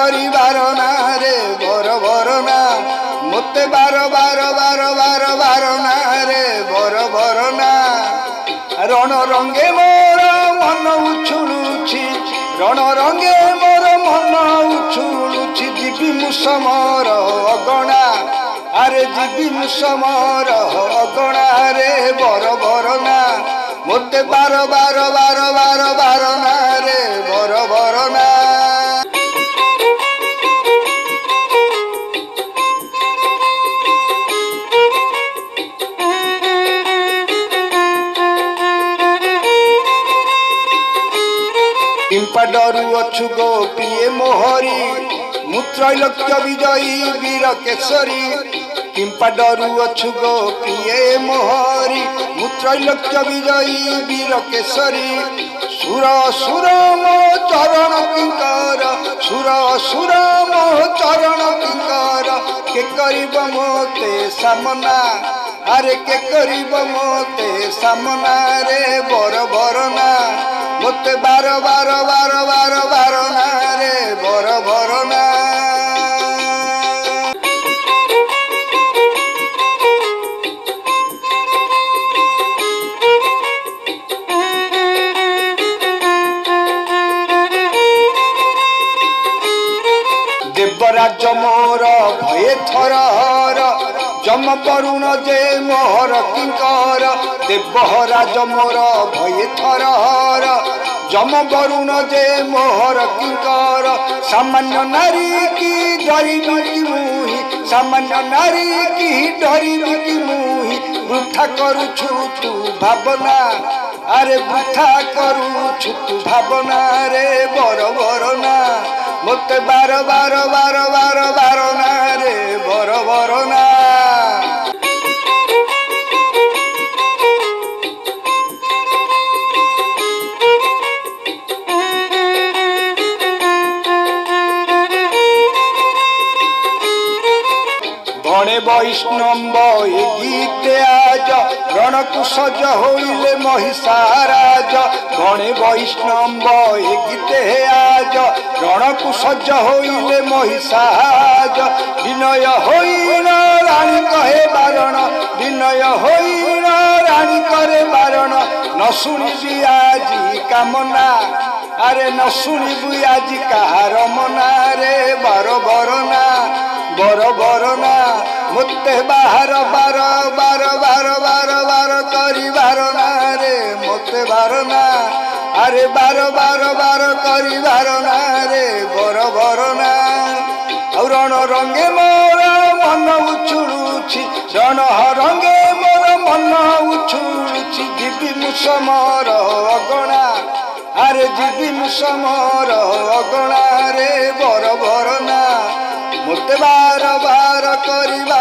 করিবার না রে বর বর না মতে বার বার বার বার বার না রে বর বর না রণ রঙ্গে মোর মন উছুলুছি রণ রঙ্গে মোর মন উছুলুছি ଯିବି ମୁଁ ସମର ଅଗଣା আরে ଯିବି ମୁଁ ସମର ଅଗଣା রে বর বর না মতে বার বার বার বার বার না রে বর বর না কিম্পা ডরু অছু গো প্রিয়ে মোহরি মু ত্রৈলোক্য বিজয়ী বীর কেশরী কিম্পা ডরু অছু গো প্রিয়ে মোহরি মু ত্রৈলোক্য বিজয়ী বীর কেশরী সুর সুর মো চরণ কিঙ্কর সুর সুর মো চরণ কিঙ্কর কে করিব মোতে সামনা আরে কে করিব মোতে সামনা রে বর বর না মতে বার বার বার বার বার না রে বর বর না দেবরাজ মোর ভয়ে থরহর যম করুণ যে মোহর কিঙ্কর দেবরাজ মোর ভয়ে থরহর যম করুণ যে মোহর কিঙ্কর সামান্য নারী কি ডরিবি কি মুহি সামান্য নারী কি ডরিবি কি মুহি বৃথা করুছু তু ভাবনা আরে বৃথা করুছু তু ভাবনা রে বর বর না মতে বার বার বার বার বার না রে বর বর না গণে বৈষ্ণব এ গীতে আজ রণকু সজ হইলে মহিষারাজ গণে বৈষ্ণব এ গীতে আজ রণকু সজ হইলে মহিষারাজ বিনয় হইন রানী কহে বারণ বিনয় হইন রানী করে বারণ ন শুনিবি আজি কামনা আরে ন শুনিবি আজি কাহার মনা রে বার বর না বর বর না মতে বাহার বার বার বার বার বার করিবার না রে মতে বার না আরে বার বার বার করিবার না রে বর বর না রণ রঙ্গে মোর মন উছুলুছি রণ রঙ্গে মোর মন উছুলুছি ଯିବି ମୁଁ ସମର ଅଗଣା আরে ଯିବି ମୁଁ ସମର ଅଗଣା রে বর বর না মতে বার বার করিবা